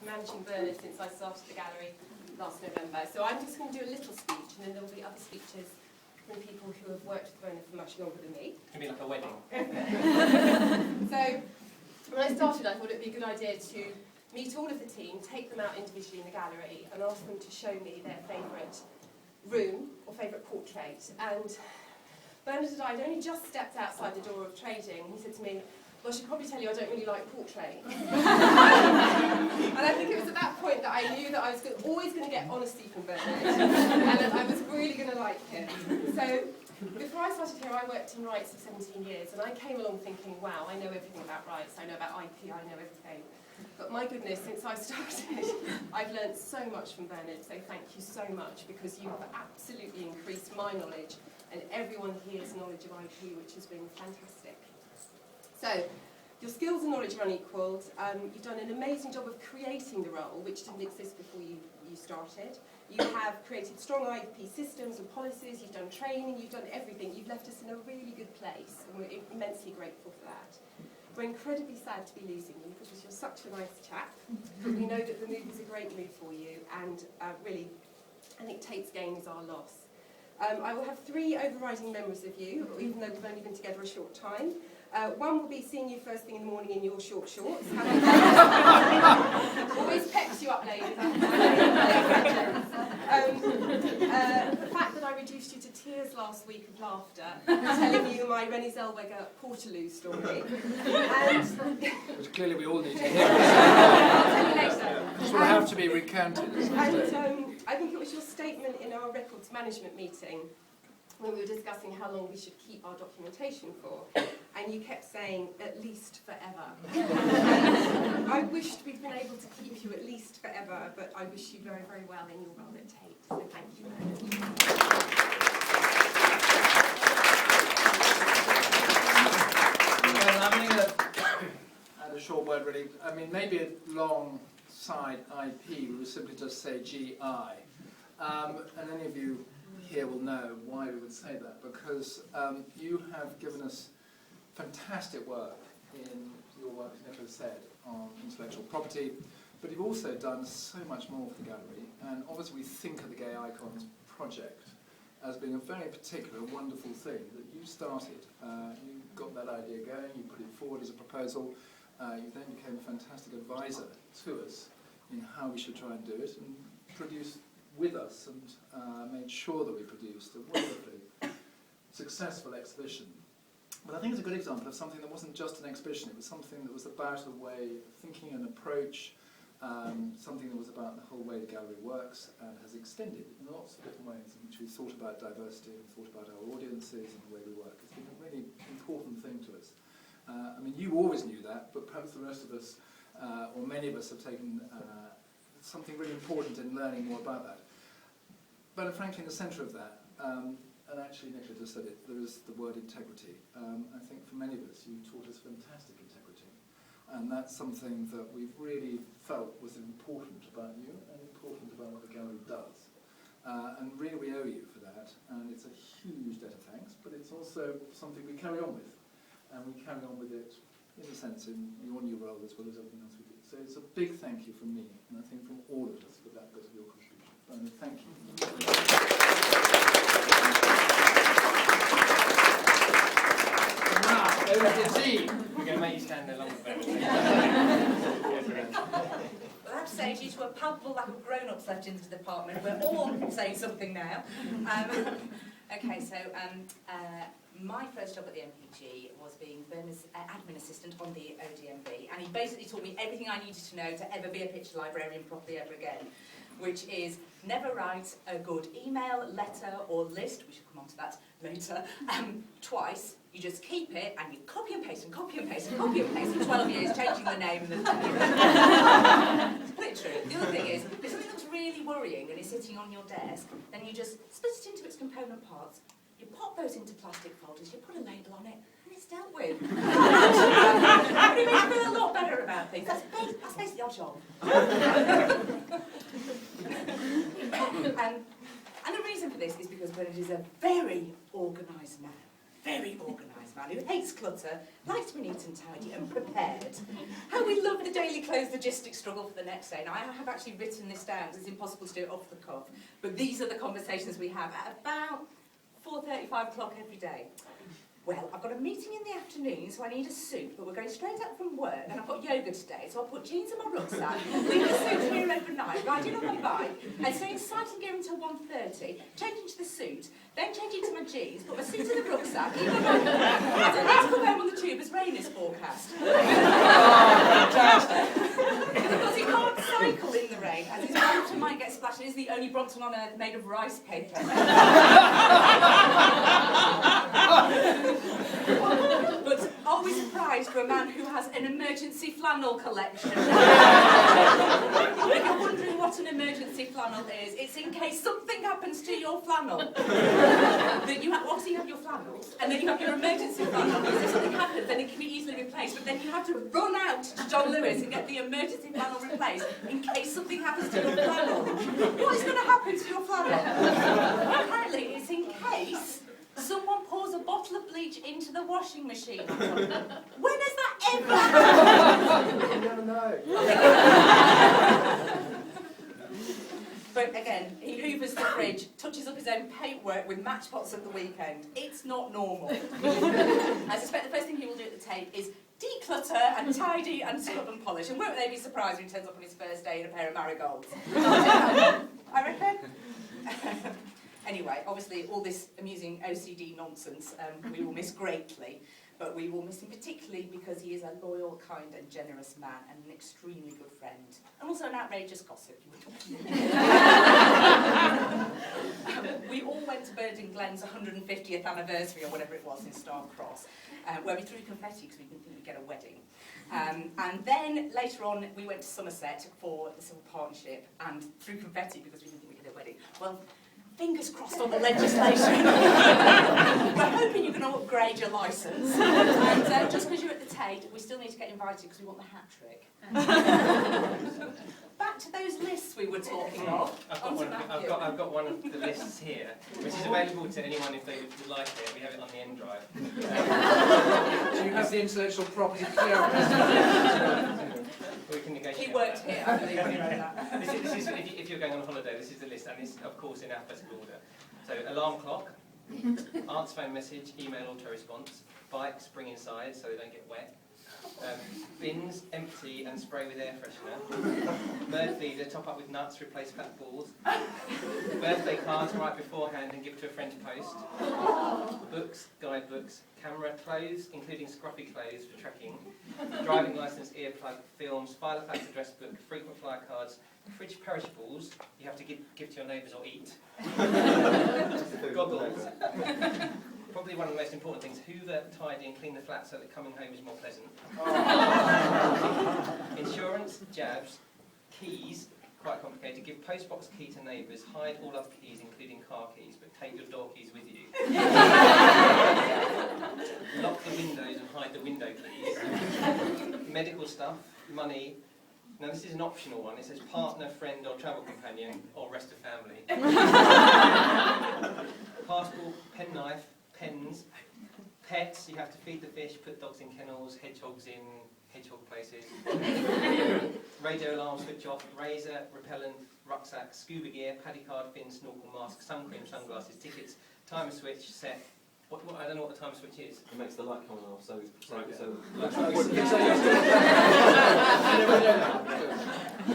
managing Bernard since I started the gallery last November. So I'm just going to do a little speech, and then there will be other speeches from people who have worked with Bernard for much longer than me. It's going to be like a wedding. So when I started, I thought it would be a good idea to meet all of the team, take them out individually in the gallery, and ask them to show me their favourite room or favourite portrait. And Bernard and I had only just stepped outside the door of trading. He said to me, "Well, I should probably tell you I don't really like portrait." And I think it was at that point that I knew that I was always going to get honesty from Bernard, and that I was really going to like him. So before I started here, I worked in rights for 17 years, and I came along thinking, wow, I know everything about rights, I know about IP, I know everything. But my goodness, since I started, I've learned so much from Bernard, so thank you so much, because you have absolutely increased my knowledge and everyone here's knowledge of IP, which has been fantastic. So, your skills and knowledge are unequalled. You've done an amazing job of creating the role, which didn't exist before you started. You have created strong IP systems and policies, you've done training, you've done everything. You've left us in a really good place, and we're immensely grateful for that. We're incredibly sad to be losing you, because you're such a nice chap, but we know that the move is a great move for you, and really, I think Tate's gain is our loss. I will have 3 overriding memories of you, even though we've only been together a short time. One will be seeing you first thing in the morning in your short shorts. Always peps you up, ladies. The fact that I reduced you to tears last week of laughter, telling you my Rennie Zellweger Portaloo story. Which clearly we all need to hear. I'll tell you later. This will have to be recounted. And I think it was your statement in our records management meeting when we were discussing how long we should keep our documentation for, and you kept saying, at least forever. And I wished we'd been able to keep you at least forever, but I wish you very, very well in your role at Tate, so thank you. Well, I'm going to add a short word, really. I mean, maybe alongside IP, we would simply just say GI. And any of you here will know why we would say that, because you have given us fantastic work in your work, as Nicola said, on intellectual property, but you've also done so much more for the gallery, and obviously we think of the Gay Icons project as being a very particular, wonderful thing that you started. You got that idea going, you put it forward as a proposal, you then became a fantastic advisor to us in how we should try and do it, and produce with us, and made sure that we produced a wonderfully successful exhibition. But I think it's a good example of something that wasn't just an exhibition, it was something that was about a way of thinking and approach, something that was about the whole way the gallery works and has extended in lots of different ways in which we thought about diversity and thought about our audiences and the way we work. It's been a really important thing to us. I mean, you always knew that, but perhaps the rest of us, or many of us, have taken something really important in learning more about that. But frankly, in the centre of that, and actually Nicola just said it, there is the word integrity. I think for many of us, you taught us fantastic integrity. And that's something that we've really felt was important about you and important about what the gallery does. And really we owe you for that. And it's a huge debt of thanks, but it's also something we carry on with. And we carry on with it, in a sense, in your new role as well as everything else we do. So it's a big thank you from me, and I think from all of us, for that bit of your contribution. Thank you. Now, over to the team. We're going to make you stand there longer. Well, I have to say, due to a palpable lack of grown-ups left in the department, we're all saying something now. Okay, so my first job at the MPG was being Bernard's admin assistant on the ODMV, and he basically taught me everything I needed to know to ever be a picture librarian properly ever again, which is never write a good email, letter or list, we should come on to that later, twice. You just keep it and you copy and paste and copy and paste and copy and paste for 12 years, changing the name and the It's pretty true. The other thing is, if something looks really worrying and is sitting on your desk, then you just split it into its component parts, you pop those into plastic folders, you put a label on it, and it's dealt with. It makes you feel a lot better about things. That's basically our job. And the reason for this is because Bernard is a very organised man. very organised man who hates clutter, likes to be neat and tidy and prepared. How we love the daily clothes logistics struggle for the next day. Now, I have actually written this down because it's impossible to do it off the cuff, but these are the conversations we have at about 4:30, 5 o'clock every day. Well, I've got a meeting in the afternoon, so I need a suit, but we're going straight out from work, and I've got yoga today, so I'll put jeans in my rucksack, leave the suit here overnight, riding on my bike, and stay in cycling gear until 1:30, change into the suit, then change into my jeans, put my suit in the rucksack, leave my bike, and then let's come home on the tube as rain is forecast. Because he can't cycle in the rain, as his Brompton might get splashed, and is the only Brompton on earth made of rice paper. But always surprised for a man who has an emergency flannel collection. If you're wondering what an emergency flannel is, it's in case something happens to your flannel. That you have, obviously you have your flannels, and then you have your emergency flannel, because if something happens, then it can be easily replaced, but then you have to run out to John Lewis and get the emergency flannel replaced in case something happens to your flannel. What is going to happen to your flannel? Apparently it's in case someone pours a bottle of bleach into the washing machine. When has that ever happened? You never know. But again, he hoovers the fridge, touches up his own paintwork with matchbox at the weekend. It's not normal. I suspect the first thing he will do at the Tate is declutter and tidy and scrub and polish. And won't they be surprised when he turns up on his first day in a pair of marigolds? I reckon. Anyway, obviously all this amusing OCD nonsense we will miss greatly, but we will miss him particularly because he is a loyal, kind and generous man and an extremely good friend. And also an outrageous gossip. We all went to Birding Glen's 150th anniversary or whatever it was in Starcross, where we threw confetti because we didn't think we'd get a wedding. And then later on we went to Somerset for the civil partnership and threw confetti because we didn't think we'd get a wedding. Well, fingers crossed on the legislation. We're hoping you're going to upgrade your licence. And just because you're at the Tate, we still need to get invited because we want the hat trick. Back to those lists we were talking of. I've got one of the lists here, which is available to anyone if they would like it. We have it on the end drive. Do you have the intellectual property clearance? We can negotiate. He worked here, I believe, when he wrote that. This is if you're going on holiday, this is the list, and it's of course in alphabetical order. So alarm clock, answer phone message, email auto-response, bikes bring inside so they don't get wet, bins empty and spray with air freshener, bird feeder top up with nuts, replace fat balls, birthday cards write beforehand and give to a friend to post, books, guidebooks, camera, clothes including scruffy clothes for trekking, driving licence, earplug, films, file fax address book, frequent flyer cards, fridge perishables you have to give to your neighbours or eat, goggles, probably one of the most important things, hoover, tidy and clean the flat so that coming home is more pleasant, insurance, jabs, keys, quite complicated, give postbox key to neighbours, hide all other keys including car keys but take your door keys with you, lock the windows and hide the window keys, medical stuff, money. Now this is an optional one, it says partner, friend or travel companion or rest of family. Passport, penknife, pens, pets, you have to feed the fish, put dogs in kennels, hedgehogs in hedgehog places. Radio alarm switch off, razor, repellent, rucksack, scuba gear, paddy card, fin, snorkel, mask, sun cream, sunglasses, tickets, timer switch, set. I don't know what the timer switch is. It makes the light come on off, so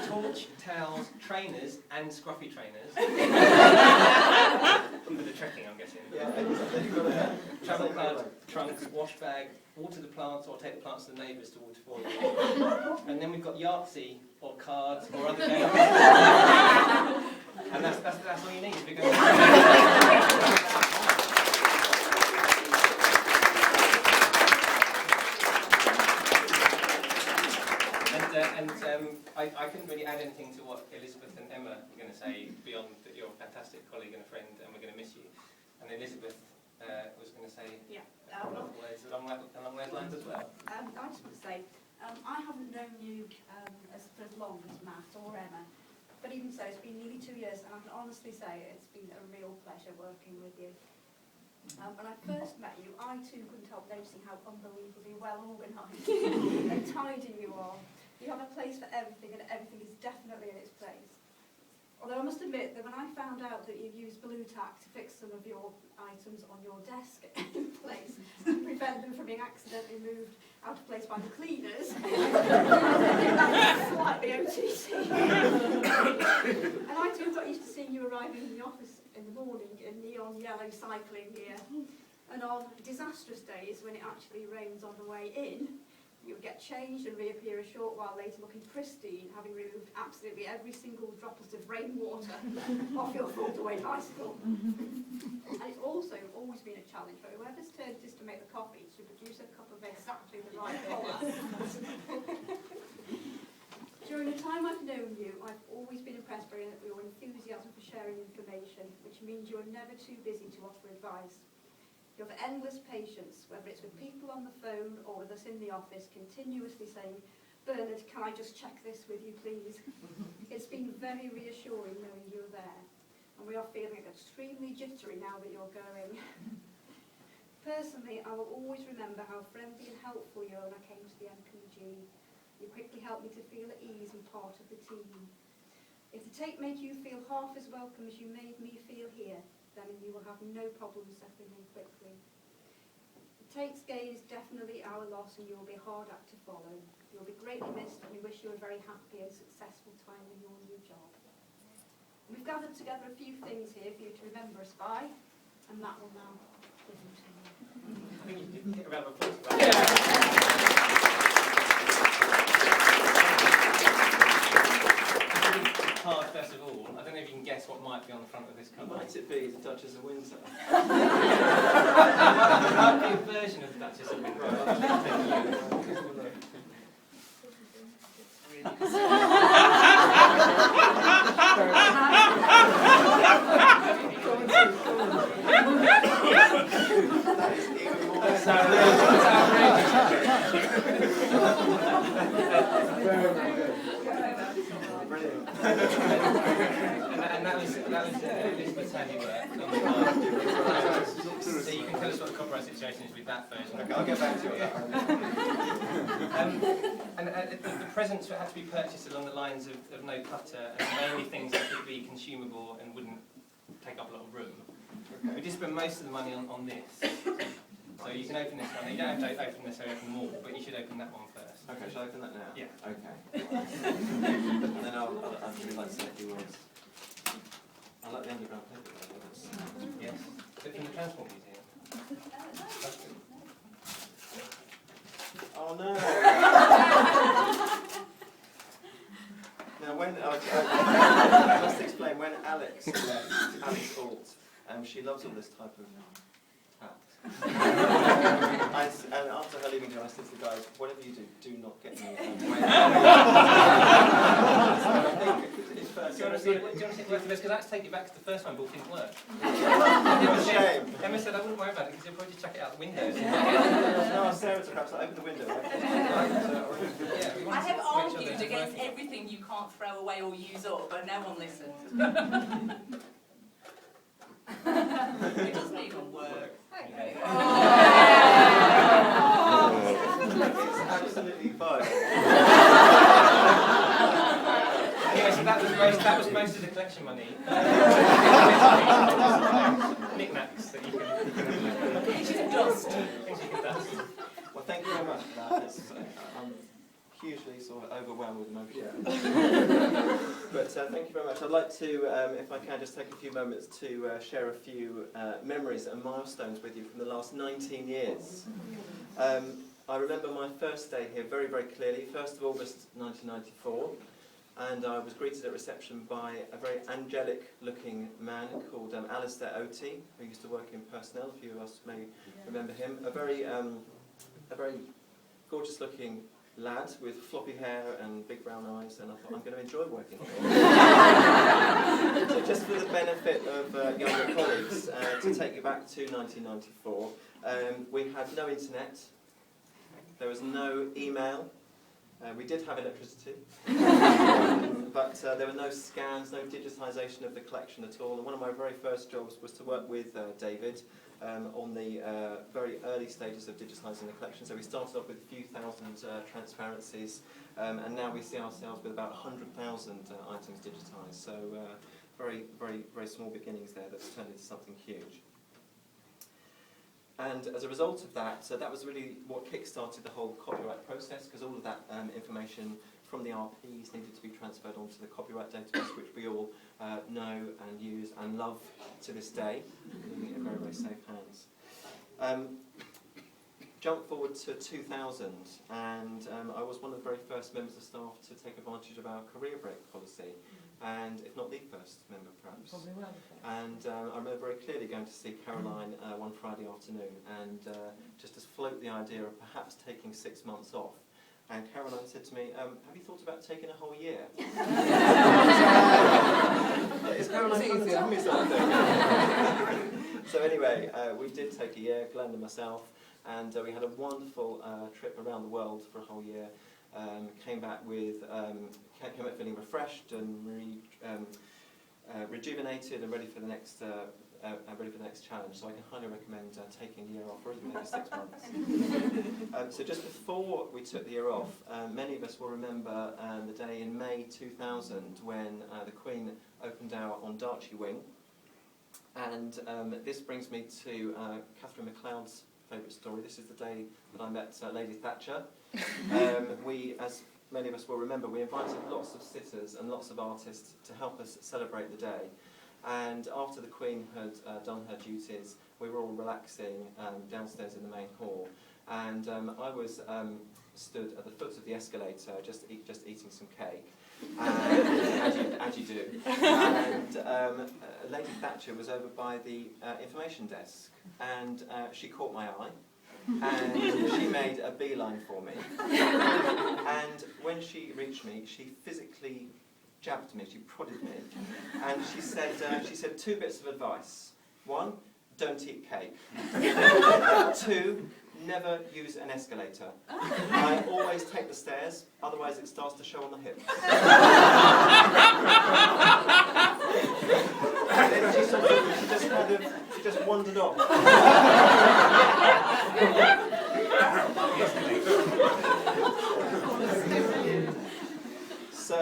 torch, towels, trainers and scruffy trainers. For the trekking, I'm guessing. Yeah, travel card, trunks, wash bag, water the plants or take the plants to the neighbours to water for them. And then we've got Yahtzee or cards or other games. And that's all you need. I couldn't really add anything to what Elizabeth and Emma were going to say beyond that you're a fantastic colleague and a friend and we're going to miss you. And Elizabeth was going to say along those lines as well. I just want to say, I haven't known you for as long as Matt or Emma, but even so, it's been nearly 2 years and I can honestly say it's been a real pleasure working with you. When I first met you, I too couldn't help noticing how unbelievably well organised and tidy you are. You have a place for everything, and everything is definitely in its place. Although I must admit that when I found out that you've used blue tack to fix some of your items on your desk in place to prevent them from being accidentally moved out of place by the cleaners, that was slightly OTT. And I too got used to seeing you arriving in the office in the morning in neon yellow cycling gear. And on disastrous days when it actually rains on the way in, you would get changed and reappear a short while later looking pristine, having removed absolutely every single droplet of rainwater off your fold-away bicycle. And it's also always been a challenge for whoever's turn it is to make the coffee to produce a cup of exactly the right colour. During the time I've known you, I've always been impressed by your enthusiasm for sharing information, which means you're never too busy to offer advice. You have endless patience, whether it's with people on the phone or with us in the office, continuously saying, "Bernard, can I just check this with you, please?" It's been very reassuring knowing you're there, and we are feeling extremely jittery now that you're going. Personally, I will always remember how friendly and helpful you were when I came to the MPG. You quickly helped me to feel at ease and part of the team. If the Tate made you feel half as welcome as you made me feel here, then you will have no problem settling in quickly. The Tate's gain is definitely our loss, and you will be a hard act to follow. You will be greatly missed, and we wish you a very happy and successful time in your new job. We've gathered together a few things here for you to remember us by, and that will now give you to you. I think you didn't get a round of applause for that. Hard, first of all, I don't know if you can guess what might be on the front of this cover. Might it be the Duchess of Windsor? It might be a version of the Duchess of Windsor. That is even more brilliant. And that was Elizabeth's handiwork. So you can tell us what the copyright situation is with that version. Okay, I'll get back to you on that one. The presents had to be purchased along the lines of no clutter, and mainly things that would be consumable and wouldn't take up a lot of room. Okay. We did spend most of the money on this. So you can open this one. You don't have to open necessarily open them all, but you should open that one first. Okay, shall I open that now? Yeah. Okay. And then I'd really like to say a few words. I like the underground paper though. Yes. Is it from the Transport Museum? Oh no! Now when, I must explain, when Alex left, Alex Alt, she loves all this type of hat. And after her leaving job, I said to the guys, whatever you do, do not get me away. Do you want to see it worth this? Because I had to take it back to the first one, but it didn't work. Shame. Emma said I wouldn't worry about it because you'll probably just chuck it out the window. No, Sarah took perhaps open the window. I have argued against everything you can't throw away or use up, but no one listened. It doesn't even work. Okay. It's absolutely fine. Anyway, so that was most of the collection money. Knickknacks that you can Pictures of dust. things you can dust. Well, thank you very much for that. I'm hugely sort of overwhelmed with emotion. But thank you very much. I'd like to, if I can, just take a few moments to share a few memories and milestones with you from the last 19 years. I remember my first day here very, very clearly, 1st of August 1994, and I was greeted at reception by a very angelic-looking man called Alistair Tate, who used to work in personnel. A few of us may remember him. A very gorgeous-looking lad with floppy hair and big brown eyes, and I thought, I'm going to enjoy working here. So just for the benefit of younger colleagues, to take you back to 1994, we had no internet, there was no email, we did have electricity, but there were no scans, no digitisation of the collection at all. And one of my very first jobs was to work with David on the very early stages of digitising the collection. So we started off with a few thousand transparencies, and now we see ourselves with about 100,000 items digitised. So very, very, very small beginnings there that's turned into something huge. And as a result of that, so that was really what kick-started the whole copyright process, because all of that information from the RPs needed to be transferred onto the copyright database, which we all know and use and love to this day, in very, very safe hands. Jump forward to 2000, and I was one of the very first members of staff to take advantage of our career break policy, and if not the first member perhaps. Probably well the first. And I remember very clearly going to see Caroline one Friday afternoon and just to float the idea of perhaps taking 6 months off. And Caroline said to me, have you thought about taking a whole year? Is Caroline trying to tell me something? So anyway, we did take a year, Glenn and myself, and we had a wonderful trip around the world for a whole year. Came back feeling refreshed and rejuvenated and ready for the next challenge. So I can highly recommend taking a year off, or even maybe 6 months. So just before we took the year off, many of us will remember the day in May 2000 when the Queen opened our Ondarchie wing, and this brings me to Catherine MacLeod's favourite story. This is the day that I met Lady Thatcher. We, as many of us will remember, we invited lots of sitters and lots of artists to help us celebrate the day. And after the Queen had done her duties, we were all relaxing downstairs in the main hall. And I was stood at the foot of the escalator, just eating some cake, as you do. And Lady Thatcher was over by the information desk, and she caught my eye. And she made a beeline for me. And when she reached me, she physically jabbed me, she prodded me, and she said 2 bits of advice. 1, don't eat cake. 2, never use an escalator. I always take the stairs, otherwise it starts to show on the hips. And then she just wandered off. So,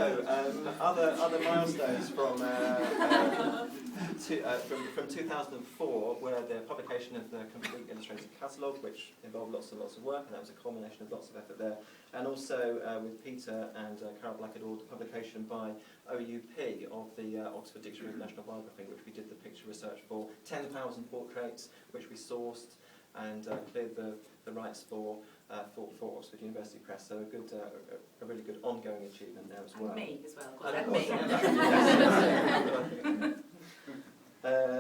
other milestones from 2004 were the publication of the complete illustrated catalogue, which involved lots and lots of work, and that was a culmination of lots of effort there. And also with Peter and Carol Blackador, the publication by OUP of the Oxford Dictionary of National Biography, which we did the picture research for, 10,000 portraits, which we sourced and cleared the rights for Oxford University Press. So a really good ongoing achievement there as well. And me as well. And Me.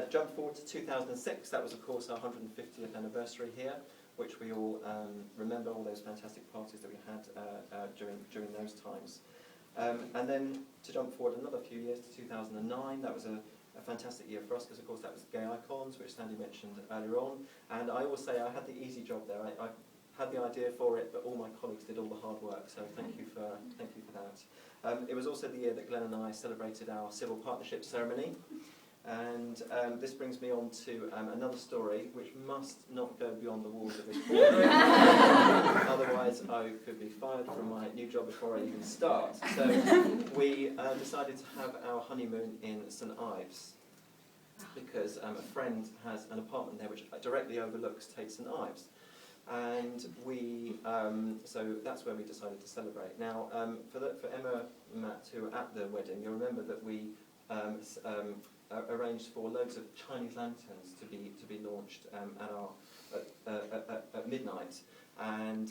Jump forward to 2006, that was of course our 150th anniversary here, which we all remember, all those fantastic parties that we had during those times. And then to jump forward another few years to 2009, that was a fantastic year for us, because of course that was Gay Icons, which Sandy mentioned earlier on. And I always say I had the easy job there. I had the idea for it, but all my colleagues did all the hard work, so thank you for that. It was also the year that Glenn and I celebrated our civil partnership ceremony. And this brings me on to another story which must not go beyond the walls of this boardroom. Otherwise I could be fired from my new job before I even start. So we decided to have our honeymoon in St Ives, because a friend has an apartment there which directly overlooks Tate St Ives. And we, so that's where we decided to celebrate. Now, for Emma and Matt, who were at the wedding, you'll remember that we arranged for loads of Chinese lanterns to be launched at midnight, and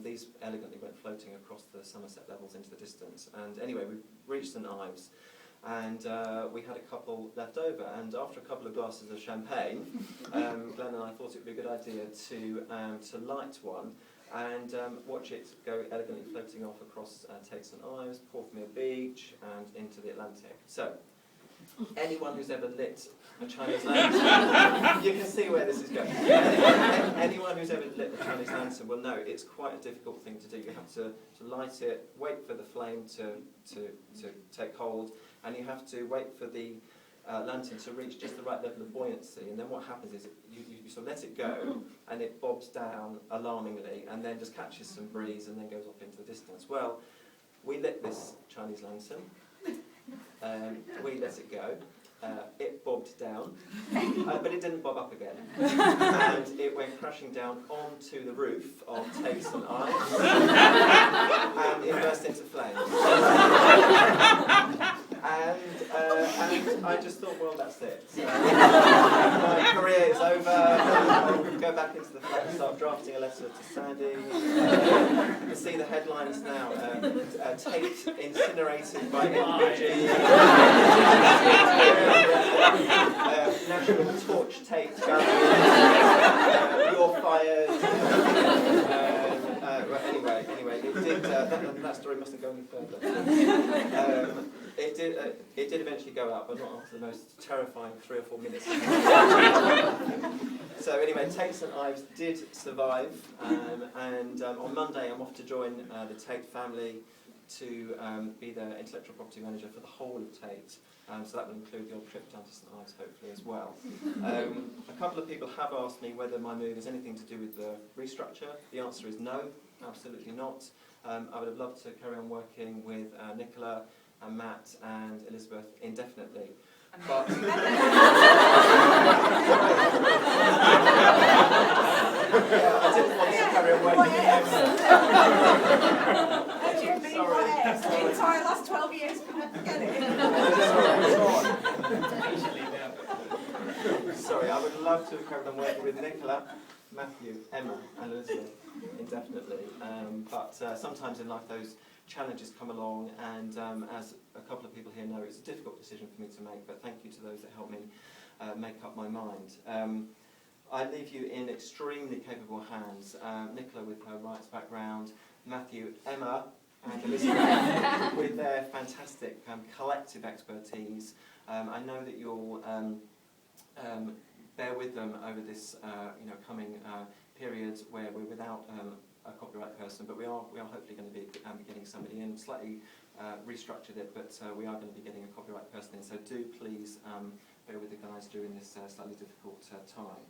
these elegantly went floating across the Somerset levels into the distance. And anyway, we reached St Ives, and we had a couple left over, and after a couple of glasses of champagne, Glenn and I thought it would be a good idea to light one and watch it go elegantly floating off across Tate St Ives, Porthmeor Beach, and into the Atlantic. So anyone who's ever lit a Chinese lantern, you can see where this is going. Anyone who's ever lit a Chinese lantern will know it's quite a difficult thing to do. You have to light it, wait for the flame to take hold, and you have to wait for the lantern to reach just the right level of buoyancy. And then what happens is you sort of let it go, and it bobs down alarmingly, and then just catches some breeze, and then goes off into the distance. Well, we lit this Chinese lantern. We let it go. It bobbed down, but it didn't bob up again. And it went crashing down onto the roof of Tate's and Ives, and it burst into flames. And I just thought, well, that's it. My career is over. I'll go back into the flat and start drafting a letter to Sandy. You can see the headlines now. Tate incinerated by NPG. National Torch Tate Galllery. You're fired. Anyway, it did. That story mustn't go any further. It did eventually go out, but not after the most terrifying 3 or 4 minutes. So anyway, Tate and Ives did survive, and on Monday I'm off to join the Tate family to be their intellectual property manager for the whole of Tate. So that will include the old trip down to St Ives, hopefully, as well. A couple of people have asked me whether my move has anything to do with the restructure. The answer is no, absolutely not. I would have loved to carry on working with Nicola and Matt and Elizabeth indefinitely. But I didn't want to carry on working with them. Sorry. The entire last 12 years, forget it. Sorry, I would love to have carried on working with Nicola, Matthew, Emma and Elizabeth indefinitely. But sometimes in life those challenges come along, and as a couple of people here know, it's a difficult decision for me to make, but thank you to those that helped me make up my mind. I leave you in extremely capable hands. Nicola with her rights background, Matthew, Emma and Elizabeth with their fantastic collective expertise. I know that you'll bear with them over this coming period where we're without a copyright person, but we are hopefully going to be getting somebody in, slightly restructured it, but we are going to be getting a copyright person in, so do please bear with the guys during this slightly difficult time.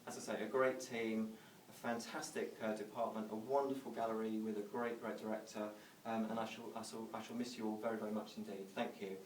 As I say, a great team, a fantastic department, a wonderful gallery with a great director, and I shall miss you all very, very much indeed. Thank you.